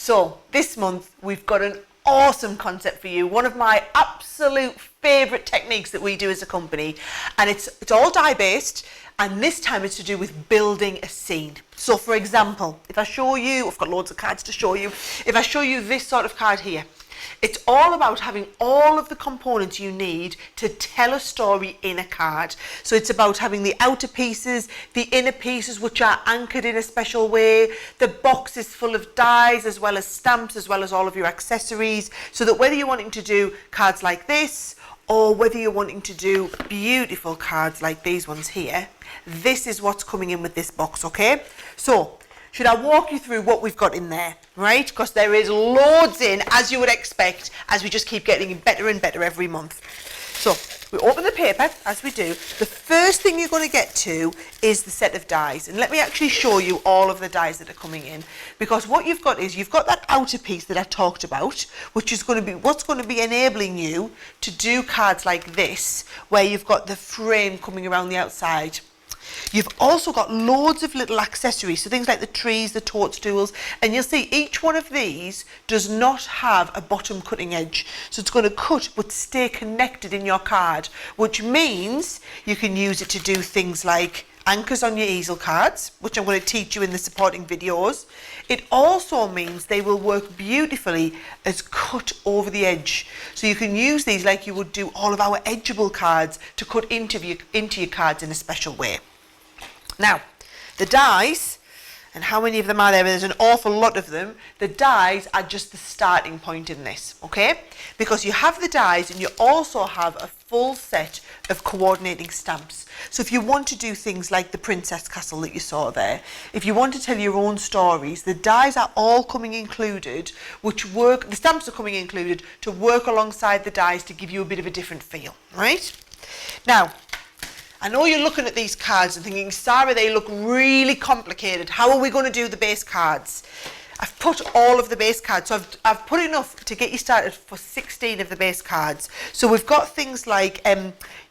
So this month we've got an awesome concept for you, one of my absolute favorite techniques that we do as a company, and it's all die based, and this time it's to do with building a scene. So for example, if I show you, I've got loads of cards to show you, if I show you this sort of card here, it's all about having all of the components you need to tell a story in a card. So it's about having the outer pieces, the inner pieces which are anchored in a special way. The box is full of dies as well as stamps, as well as all of your accessories, so that whether you're wanting to do cards like this or whether you're wanting to do beautiful cards like these ones here, this is what's coming in with this box, okay? So should I walk you through what we've got in there, right? Because there is loads in, as you would expect, as we just keep getting better and better every month. So we open the paper, as we do. The first thing you're going to get to is the set of dies. And let me actually show you all of the dies that are coming in. Because what you've got is, you've got that outer piece that I talked about, which is going to be what's going to be enabling you to do cards like this, where you've got the frame coming around the outside. You've also got loads of little accessories, so things like the trees, the toadstools, and you'll see each one of these does not have a bottom cutting edge. So it's going to cut but stay connected in your card, which means you can use it to do things like anchors on your easel cards, which I'm going to teach you in the supporting videos. It also means they will work beautifully as cut over the edge. So you can use these like you would do all of our edgeable cards to cut into your cards in a special way. Now, the dies, and how many of them are there? There's an awful lot of them. The dies are just the starting point in this, okay? Because you have the dies and you also have a full set of coordinating stamps. So if you want to do things like the Princess Castle that you saw there, if you want to tell your own stories, the dies are all coming included, the stamps are coming included to work alongside the dies to give you a bit of a different feel, right? Now, I know you're looking at these cards and thinking, Sarah, they look really complicated. How are we going to do the base cards? I've put all of the base cards, so I've put enough to get you started for 16 of the base cards. So we've got things like,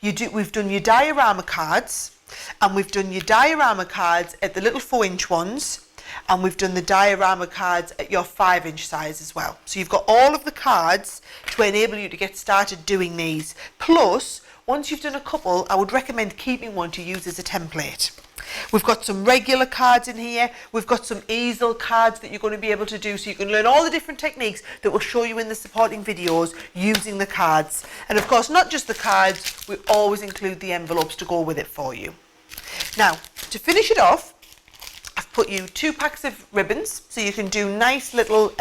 we've done your diorama cards, and we've done your diorama cards at the little 4-inch ones, and we've done the diorama cards at your 5-inch size as well. So you've got all of the cards to enable you to get started doing these. Plus, once you've done a couple, I would recommend keeping one to use as a template. We've got some regular cards in here. We've got some easel cards that you're going to be able to do, so you can learn all the different techniques that we'll show you in the supporting videos using the cards. And of course, not just the cards, we always include the envelopes to go with it for you. Now, to finish it off, I've put you 2 packs of ribbons, so you can do nice little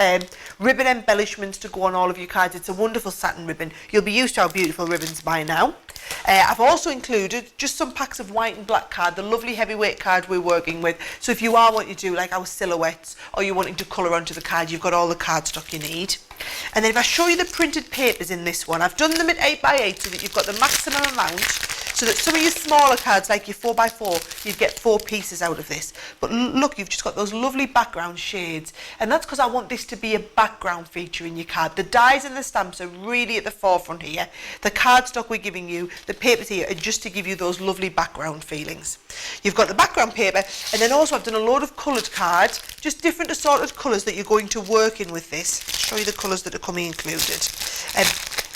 ribbon embellishments to go on all of your cards. It's a wonderful satin ribbon. You'll be used to our beautiful ribbons by now. I've also included just some packs of white and black card, the lovely heavyweight card we're working with. So if you are wanting to do like our silhouettes, or you're wanting to colour onto the card, you've got all the cardstock you need. And then if I show you the printed papers in this one, I've done them at 8x8 so that you've got the maximum amount, so that some of your smaller cards, like your 4x4, you'd get 4 pieces out of this. But look, you've just got those lovely background shades, and that's because I want this to be a background feature in your card. The dies and the stamps are really at the forefront here. The cardstock we're giving you, the papers here, are just to give you those lovely background feelings. You've got the background paper, and then also I've done a load of coloured cards, just different assorted colours that you're going to work in with this. I'll show you the colours that are coming included.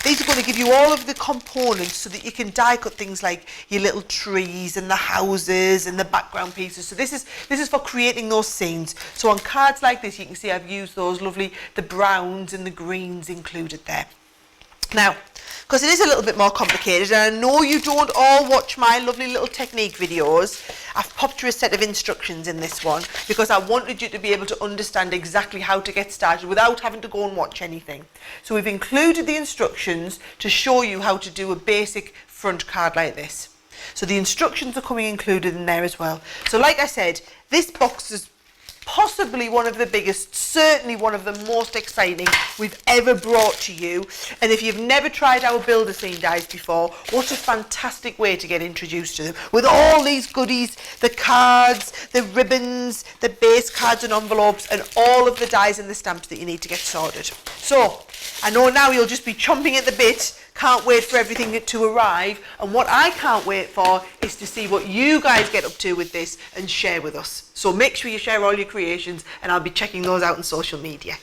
These are going to give you all of the components so that you can die cut things like your little trees and the houses and the background pieces. So this is for creating those scenes. So on cards like this, you can see I've used those lovely, the browns and the greens included there. Now, because it is a little bit more complicated, and I know you don't all watch my lovely little technique videos, I've popped you a set of instructions in this one because I wanted you to be able to understand exactly how to get started without having to go and watch anything. So we've included the instructions to show you how to do a basic front card like this. So the instructions are coming included in there as well. So like I said, this box is possibly one of the biggest, certainly one of the most exciting we've ever brought to you. And if you've never tried our Build-A-Scene dies before, what a fantastic way to get introduced to them. With all these goodies, the cards, the ribbons, the base cards and envelopes, and all of the dies and the stamps that you need to get sorted. So, I know now you'll just be chomping at the bit, can't wait for everything to arrive, and what I can't wait for is to see what you guys get up to with this and share with us. So make sure you share all your creations, and I'll be checking those out on social media.